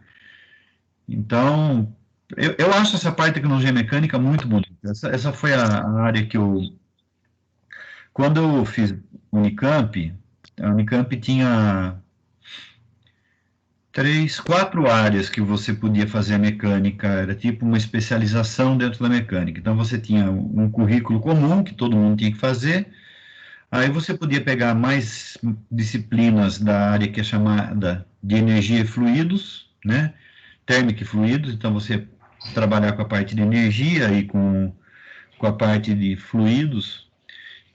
Então, eu acho essa parte de tecnologia mecânica muito bonita. Essa foi a área que eu... Quando eu fiz Unicamp, a Unicamp tinha 3, 4 áreas que você podia fazer mecânica, era tipo uma especialização dentro da mecânica. Então, você tinha um currículo comum, que todo mundo tinha que fazer, aí você podia pegar mais disciplinas da área que é chamada de energia e fluidos, né? Térmica e fluidos, então você trabalhar com a parte de energia e com a parte de fluidos.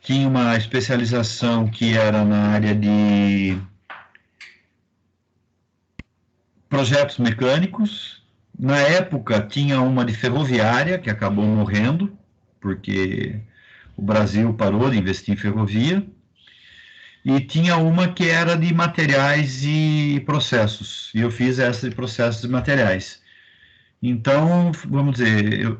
Tinha uma especialização que era na área de projetos mecânicos. Na época, tinha uma de ferroviária, que acabou morrendo, porque o Brasil parou de investir em ferrovia. E tinha uma que era de materiais e processos. E eu fiz essa de processos e materiais. Então, vamos dizer,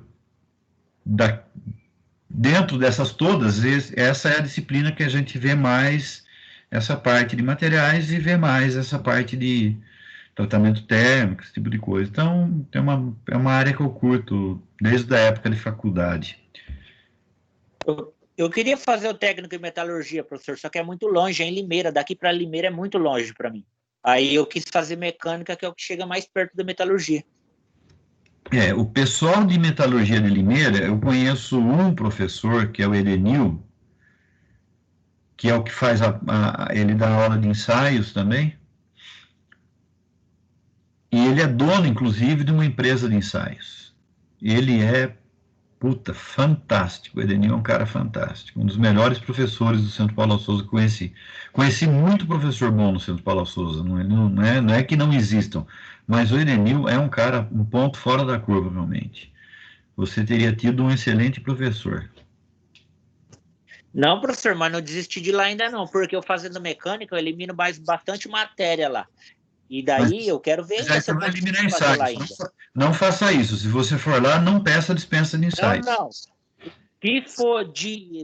dentro dessas todas, essa é a disciplina que a gente vê mais essa parte de materiais e vê mais essa parte de tratamento térmico, esse tipo de coisa. Então, é uma área que eu curto desde a época de faculdade. Eu queria fazer o técnico em metalurgia, professor, só que é muito longe, é em Limeira. Daqui para Limeira é muito longe para mim. Aí eu quis fazer mecânica, que é o que chega mais perto da metalurgia. O pessoal de metalurgia de Limeira, eu conheço um professor, que é o Edenil, que é o que faz ele dá aula de ensaios também. E ele é dono, inclusive, de uma empresa de ensaios. Ele é fantástico. O Edenil é um cara fantástico. Um dos melhores professores do Centro Paulo Souza que conheci. Conheci muito professor bom no Centro Paulo Souza. Não é que não existam, mas o Edenil é um cara, um ponto fora da curva, realmente. Você teria tido um excelente professor. Não, professor, mas não desisti de lá ainda não, porque eu fazendo mecânica, eu elimino bastante matéria lá. E daí eu quero ver se eu eliminar ensaios. Não faça isso. Se você for lá, não peça dispensa de ensaios. Não. Se for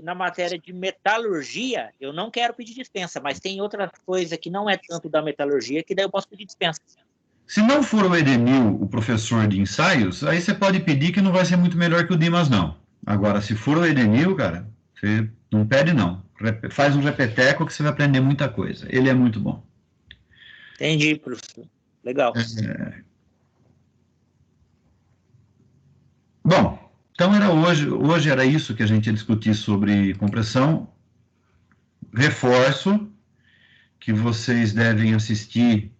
na matéria de metalurgia, eu não quero pedir dispensa, mas tem outra coisa que não é tanto da metalurgia, que daí eu posso pedir dispensa. Se não for o Edemil, o professor de ensaios, aí você pode pedir que não vai ser muito melhor que o Dimas, não. Agora, se for o Edemil, cara, você não pede, não. Faz um repeteco que você vai aprender muita coisa. Ele é muito bom. Entendi, professor. Legal. Bom, então era hoje era isso que a gente ia discutir sobre compressão. Reforço que vocês devem assistir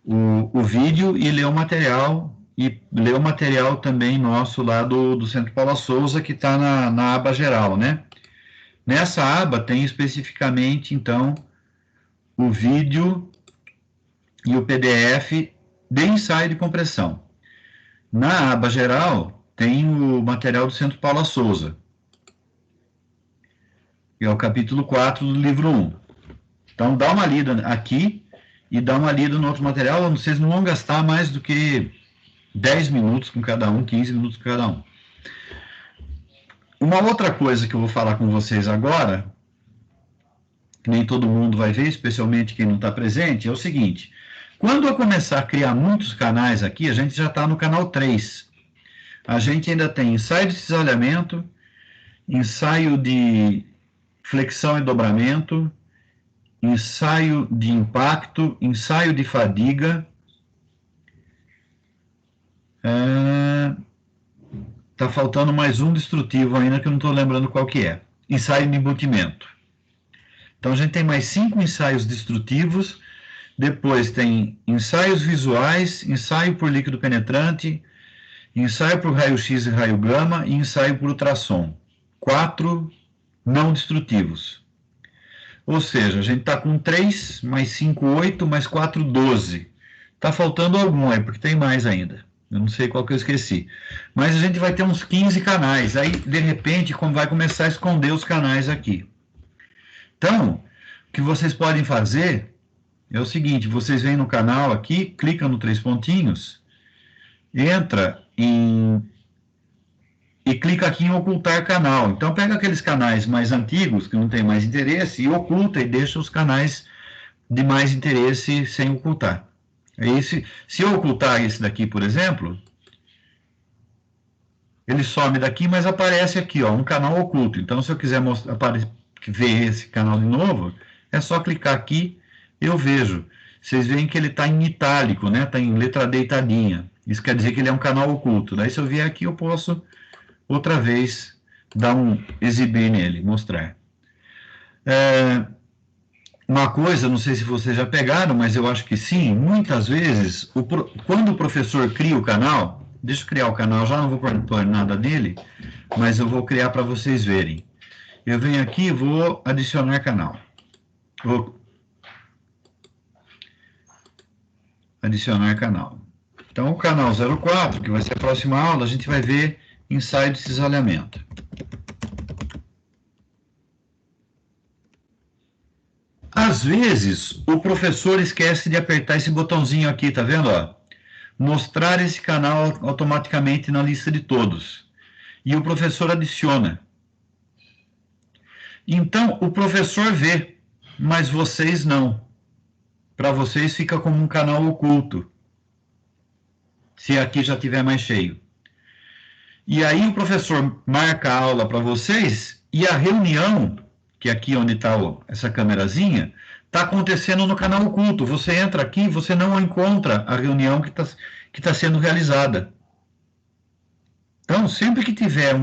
o vídeo e ler o material, e ler o material também nosso lá do Centro Paula Souza, que está na aba geral, né? Nessa aba tem especificamente, então, o vídeo e o PDF de ensaio de compressão. Na aba geral, tem o material do Centro Paula Souza, que é o capítulo 4 do livro 1. Então, dá uma lida aqui e dá uma lida no outro material. Vocês não vão gastar mais do que 10 minutos com cada um, 15 minutos com cada um. Uma outra coisa que eu vou falar com vocês agora, que nem todo mundo vai ver, especialmente quem não está presente, é o seguinte: quando eu começar a criar muitos canais aqui, a gente já está no canal 3. A gente ainda tem ensaio de cisalhamento, ensaio de flexão e dobramento, ensaio de impacto, ensaio de fadiga. Está faltando mais um destrutivo ainda, que eu não estou lembrando qual que é. Ensaio de embutimento. Então, a gente tem mais 5 ensaios destrutivos. Depois tem ensaios visuais, ensaio por líquido penetrante, ensaio por raio-x e raio-gama e ensaio por ultrassom. 4 não destrutivos. Ou seja, a gente está com 3, mais 5, 8, mais 4, 12. Está faltando algum aí, porque tem mais ainda. Eu não sei qual que eu esqueci. Mas a gente vai ter uns 15 canais. Aí, de repente, vai começar a esconder os canais aqui. Então, o que vocês podem fazer é o seguinte: vocês vêm no canal aqui, clicam no 3 pontinhos, entra e clica aqui em ocultar canal. Então, pega aqueles canais mais antigos, que não tem mais interesse, e oculta e deixa os canais de mais interesse sem ocultar. Se eu ocultar esse daqui, por exemplo, ele some daqui, mas aparece aqui, ó, um canal oculto. Então, se eu quiser ver esse canal de novo, é só clicar aqui, eu vejo. Vocês veem que ele está em itálico, né? Está em letra deitadinha. Isso quer dizer que ele é um canal oculto. Daí, se eu vier aqui, eu posso outra vez dar exibir nele, mostrar. Uma coisa, não sei se vocês já pegaram, mas eu acho que sim, muitas vezes, quando o professor cria o canal, deixa eu criar o canal, já não vou pôr nada nele, mas eu vou criar para vocês verem. Eu venho aqui e vou adicionar canal. Vou adicionar canal. Então, o canal 04, que vai ser a próxima aula, a gente vai ver ensaio de cisalhamento. Às vezes, o professor esquece de apertar esse botãozinho aqui, tá vendo? Ó? Mostrar esse canal automaticamente na lista de todos. E o professor adiciona. Então, o professor vê, mas vocês não. Para vocês fica como um canal oculto, se aqui já estiver mais cheio. E aí o professor marca a aula para vocês e a reunião, que é aqui onde está essa câmerazinha, está acontecendo no canal oculto. Você entra aqui e você não encontra a reunião que tá sendo realizada. Então, sempre que tiver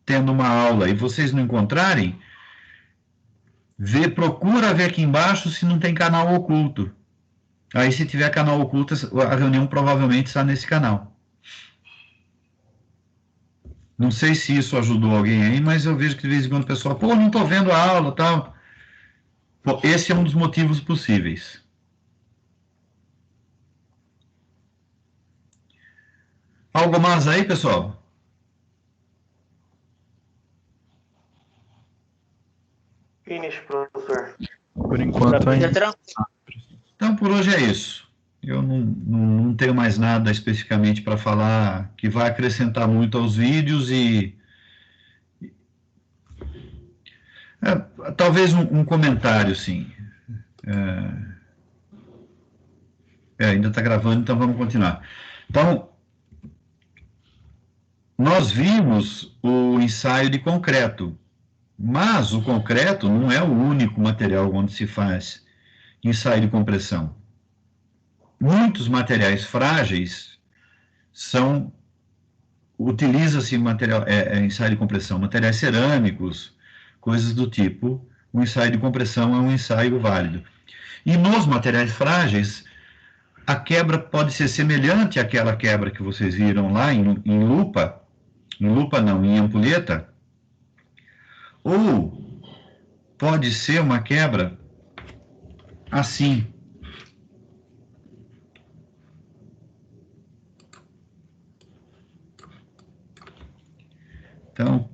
tendo uma aula e vocês não encontrarem, procura ver aqui embaixo se não tem canal oculto. Aí, se tiver canal oculto, a reunião provavelmente está nesse canal. Não sei se isso ajudou alguém aí, mas eu vejo que de vez em quando o pessoal, pô, não estou vendo a aula, tal. Pô, esse é um dos motivos possíveis. Algo mais aí, pessoal? Finish, professor. Por enquanto ainda. Então, por hoje é isso. Eu não tenho mais nada especificamente para falar que vai acrescentar muito aos vídeos Talvez um comentário, sim. Ainda está gravando, então vamos continuar. Então, nós vimos o ensaio de concreto, mas o concreto não é o único material onde se faz ensaio de compressão. Muitos materiais frágeis utiliza-se ensaio de compressão, materiais cerâmicos, coisas do tipo. O ensaio de compressão é um ensaio válido. E nos materiais frágeis, a quebra pode ser semelhante àquela quebra que vocês viram lá em lupa, em ampulheta, ou pode ser uma quebra assim. Então,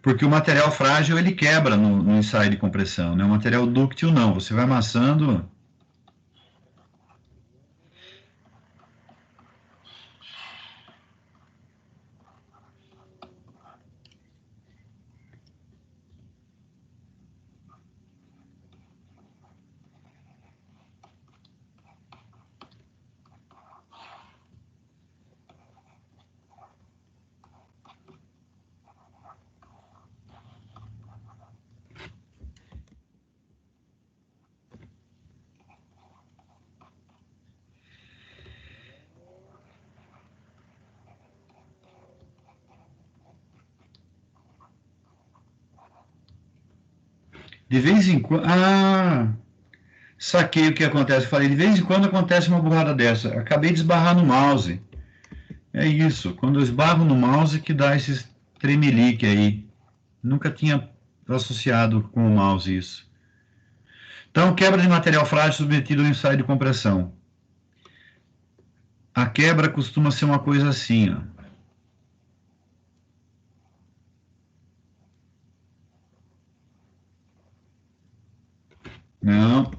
porque o material frágil, ele quebra no ensaio de compressão, né? O material dúctil, não. Você vai amassando... De vez em quando... saquei o que acontece. Falei, de vez em quando acontece uma burrada dessa. Acabei de esbarrar no mouse. É isso. Quando eu esbarro no mouse que dá esse tremelique aí. Nunca tinha associado com o mouse isso. Então, quebra de material frágil submetido ao ensaio de compressão. A quebra costuma ser uma coisa assim, ó. Não.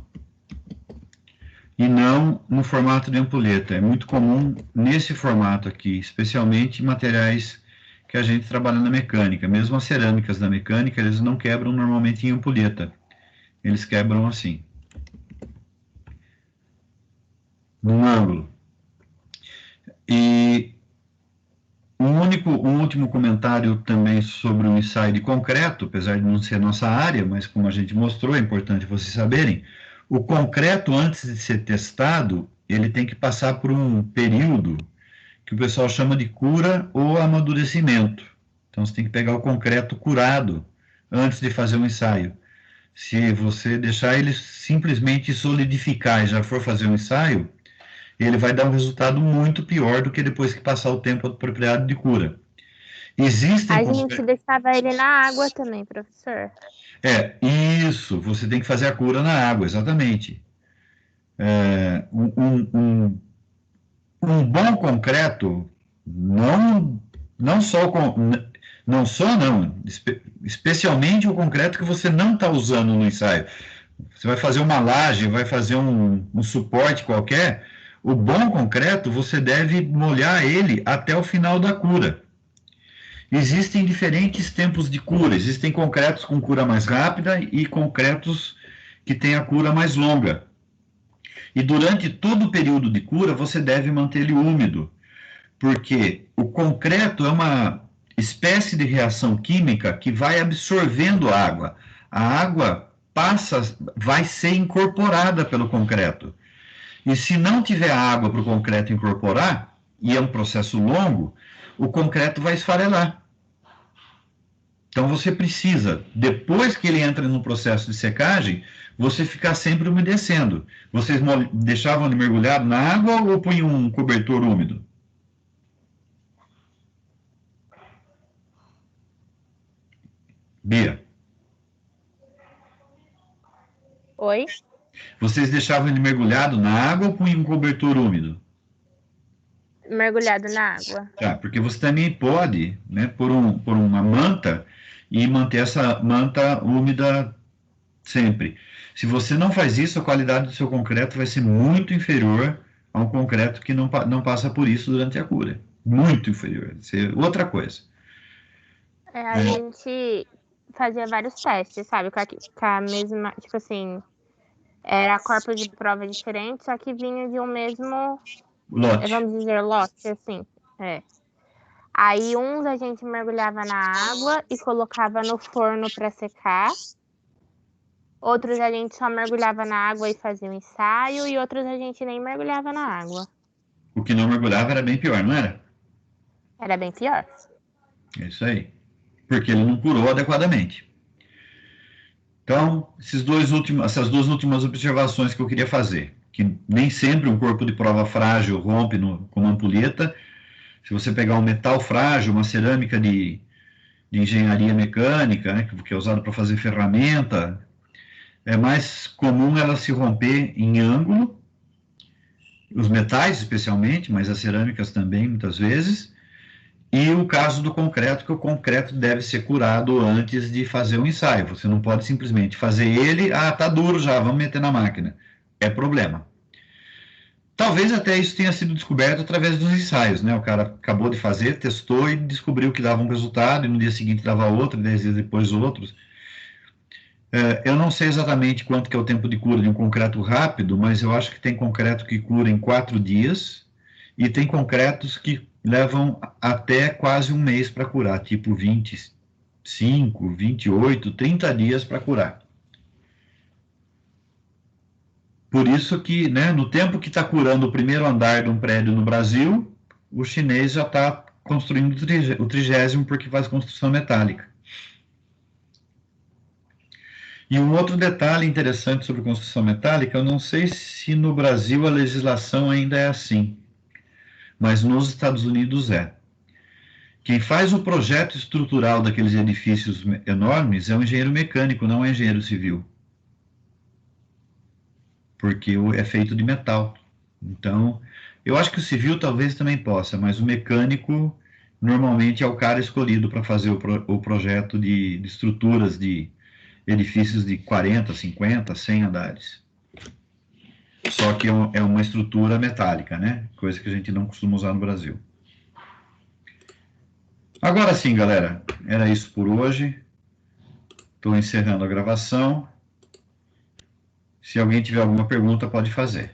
E não no formato de ampulheta. É muito comum nesse formato aqui, especialmente materiais que a gente trabalha na mecânica. Mesmo as cerâmicas da mecânica, eles não quebram normalmente em ampulheta. Eles quebram assim, num ângulo. E um último comentário também sobre o ensaio de concreto, apesar de não ser nossa área, mas como a gente mostrou, é importante vocês saberem, o concreto, antes de ser testado, ele tem que passar por um período que o pessoal chama de cura ou amadurecimento. Então, você tem que pegar o concreto curado antes de fazer o ensaio. Se você deixar ele simplesmente solidificar e já for fazer um ensaio, ele vai dar um resultado muito pior do que depois que passar o tempo apropriado de cura. Existem... A gente deixava ele na água também, professor. Isso, você tem que fazer a cura na água, exatamente. Um bom concreto, especialmente o concreto que você não está usando no ensaio. Você vai fazer uma laje, vai fazer um suporte qualquer, o bom concreto você deve molhar ele até o final da cura. Existem diferentes tempos de cura, existem concretos com cura mais rápida e concretos que têm a cura mais longa. E durante todo o período de cura, você deve manter ele úmido, porque o concreto é uma espécie de reação química que vai absorvendo a água. A água vai ser incorporada pelo concreto. E se não tiver água para o concreto incorporar, e é um processo longo, o concreto vai esfarelar. Então você precisa, depois que ele entra no processo de secagem, você ficar sempre umedecendo. Vocês deixavam ele mergulhado na água ou punham um cobertor úmido? Bia? Oi? Vocês deixavam ele mergulhado na água ou punham um cobertor úmido? Mergulhado na água. Tá, porque você também pode, né, por uma manta e manter essa manta úmida sempre. Se você não faz isso, a qualidade do seu concreto vai ser muito inferior a um concreto que não passa por isso durante a cura. Muito inferior. Vai ser outra coisa. A gente fazia vários testes, sabe? Com a mesma, tipo assim, era corpo de prova diferente, só que vinha de um mesmo, Lote. vamos dizer, lote, assim. Aí uns a gente mergulhava na água e colocava no forno para secar. Outros a gente só mergulhava na água e fazia um ensaio, e outros a gente nem mergulhava na água. O que não mergulhava era bem pior, não era? Era bem pior. É isso aí. Porque ele não curou adequadamente. Então, essas duas últimas observações que eu queria fazer. Que nem sempre um corpo de prova frágil rompe com uma ampulheta. Se você pegar um metal frágil, uma cerâmica de engenharia mecânica, né, que é usada para fazer ferramenta, é mais comum ela se romper em ângulo, os metais especialmente, mas as cerâmicas também, muitas vezes, e o caso do concreto, que o concreto deve ser curado antes de fazer o ensaio. Você não pode simplesmente fazer ele, tá duro já, vamos meter na máquina. É problema. Talvez até isso tenha sido descoberto através dos ensaios, né? O cara acabou de fazer, testou e descobriu que dava um resultado, e no dia seguinte dava outro, e 10 dias depois outros. Eu não sei exatamente quanto que é o tempo de cura de um concreto rápido, mas eu acho que tem concreto que cura em 4 dias, e tem concretos que levam até quase um mês para curar, tipo 25, 28, 30 dias para curar. Por isso que, né, no tempo que está curando o primeiro andar de um prédio no Brasil, o chinês já está construindo o 30º porque faz construção metálica. E um outro detalhe interessante sobre construção metálica, eu não sei se no Brasil a legislação ainda é assim, mas nos Estados Unidos é. Quem faz o projeto estrutural daqueles edifícios enormes é um engenheiro mecânico, não é engenheiro civil. Porque é feito de metal. Então, eu acho que o civil talvez também possa, mas o mecânico normalmente é o cara escolhido para fazer o projeto de estruturas de edifícios de 40, 50, 100 andares. Só que é uma estrutura metálica, né? Coisa que a gente não costuma usar no Brasil. Agora sim, galera, era isso por hoje. Estou encerrando a gravação. Se alguém tiver alguma pergunta, pode fazer.